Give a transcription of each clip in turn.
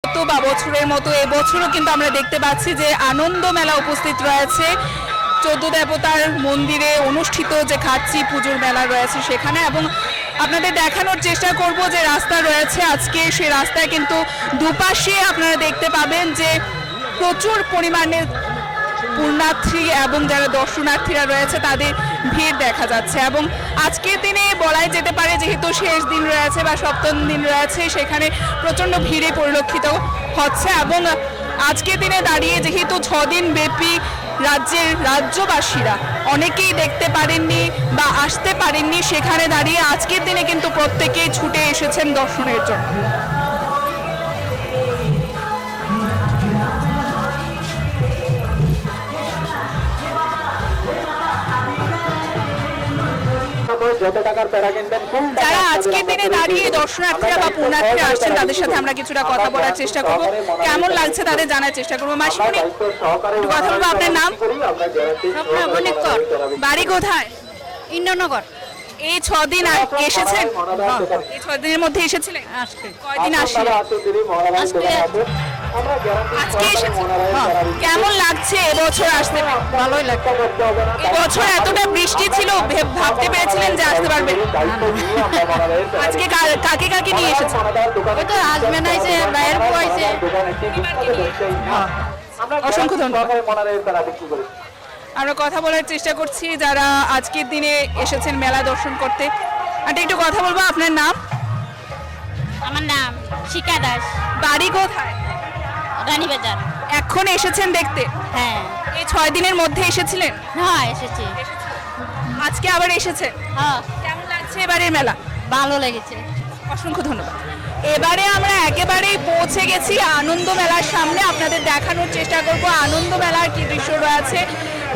বা বছরের মতো এবছরও কিন্তু আমরা দেখতে পাচ্ছি যে আনন্দ মেলা উপস্থিত রয়েছে 14 দেবতার মন্দিরে অনুষ্ঠিত যে খাচ্চি পুজোর মেলা রয়েছে সেখানে। এবং আপনাদের দেখানোর চেষ্টা করব যে রাস্তা রয়েছে আজকে, সেই রাস্তায় কিন্তু দুপাশে আপনারা দেখতে পাবেন যে প্রচুর পরিমাণে পুণ্যার্থী এবং যারা দর্শনার্থীরা রয়েছে তাদের ভিড় দেখা যাচ্ছে। এবং আজকের দিনে বলাই যেতে পারে যেহেতু শেষ দিন রয়েছে বা সপ্তম দিন রয়েছে, সেখানে প্রচণ্ড ভিড়ে পরিলক্ষিত হচ্ছে। এবং আজকের দিনে দাঁড়িয়ে যেহেতু 6 দিন ব্যাপী রাজ্যের রাজ্যবাসীরা অনেকেই দেখতে পারেননি বা আসতে পারেননি, সেখানে দাঁড়িয়ে আজকের দিনে কিন্তু প্রত্যেকেই ছুটে এসেছেন দর্শনের জন্য। যারা আজকের দিনে দাঁড়িয়ে দর্শনার্থীরা বা পুণ্যার্থীরা আসছেন তাদের সাথে আমরা কিছুটা কথা বলার চেষ্টা করব, কেমন লাগছে তাদের জানার চেষ্টা করবো। মাসিমণি, একটু কথা বলবো, আপনার নাম? বাড়ি কোথায়? ইন্দ্রনগর। এই 6 দিন এসেছেন? এই 6 দিনের মধ্যে এসেছিলেন? কয়দিন আসলে? আজকে এসেছেন। কেমন লাগছে এবছর আসতে? ভালোই লাগছে। এবছর এতটা বৃষ্টি ছিল, ভাবতে পেরেছিলেন যে আসতে পারবেন? আজকে কাকে কাকে নিয়ে এসেছেন? ওই তো হাজবেন্ড আইছে, ভাইয়ের বউ আইছে। অসংখ্য ধন্যবাদ। আমরা কথা বলার চেষ্টা করছি যারা আজকের দিনে এসেছেন মেলা দর্শন করতে। আর একটু কথা বলবো, আপনার নাম? আমার নাম শিকা দাস। বাড়ি কোথায়? রানীবাজার। এখন এসেছেন দেখতে? হ্যাঁ। এই 6 দিনের মধ্যে এসেছিলেন? হ্যাঁ, এসেছি। আজকে আবার এসেছেন? হ্যাঁ। কেমন লাগছে এবারের মেলা? ভালো লেগেছে। অসংখ্য ধন্যবাদ। এবারে আমরা একেবারেই পৌঁছে গেছি আনন্দ মেলার সামনে, আপনাদের দেখানোর চেষ্টা করব আনন্দ মেলার কি দৃশ্য রয়েছে।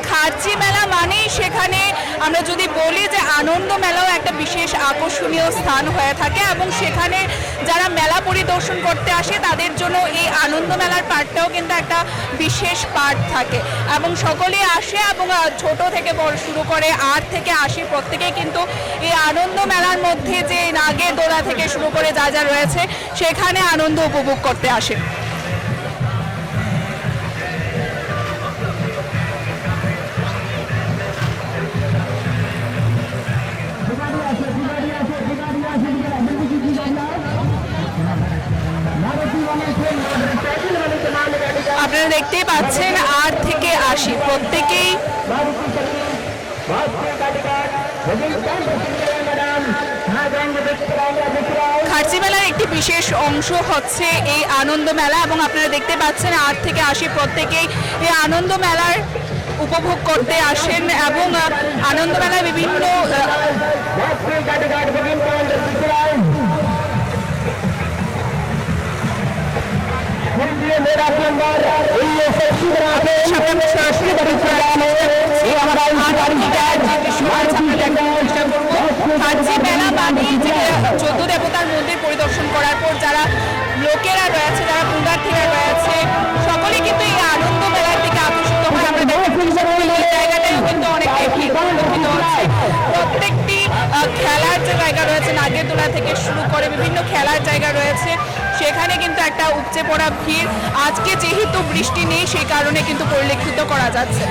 খাচ্চি মেলা মানেই সেখানে আমরা যদি বলি যে আনন্দ মেলাও একটা বিশেষ আকর্ষণীয় স্থান হয়ে থাকে এবং সেখানে যারা মেলা পরিদর্শন করতে আসে তাদের জন্য এই আনন্দ মেলার পার্টটাও কিন্তু একটা বিশেষ পার্ট থাকে এবং সকলেই আসে এবং ছোট থেকে বড় শুরু করে 8 থেকে 80 প্রত্যেকেই কিন্তু এই আনন্দ মেলার মধ্যে যে নাগের দোলা থেকে শুরু করে যা যা রয়েছে সেখানে আনন্দ উপভোগ করতে আসে। আপনারা দেখতেই পাচ্ছেন 8 থেকে 80 প্রত্যেকেই খাচ্চি মেলার একটি বিশেষ অংশ হচ্ছে এই আনন্দ মেলা এবং আপনারা দেখতে পাচ্ছেন 8 থেকে 80 প্রত্যেকেই এই আনন্দ মেলার উপভোগ করতে আসেন এবং আনন্দ মেলায় বিভিন্ন খাচ্চি মেলা মানে 14 দেবতার মন্দির পরিদর্শন করার পর যারা লোকেরা রয়েছে, যারা পুণ্যার্থীরা রয়েছে সকলেই কিন্তু এই আনন্দ মেলার দিকে আকর্ষিত হয়। আমরা জায়গাটাও কিন্তু অনেক পরিলক্ষিত হচ্ছে। প্রত্যেকটি খেলার যে জায়গা রয়েছে নাগের দোলা থেকে শুরু করে বিভিন্ন খেলার জায়গা রয়েছে, সেখানে কিন্তু একটা উপচে পড়া ভিড় আজকে যেহেতু বৃষ্টি নেই সেই কারণে কিন্তু পরিলক্ষিত করা যাচ্ছে।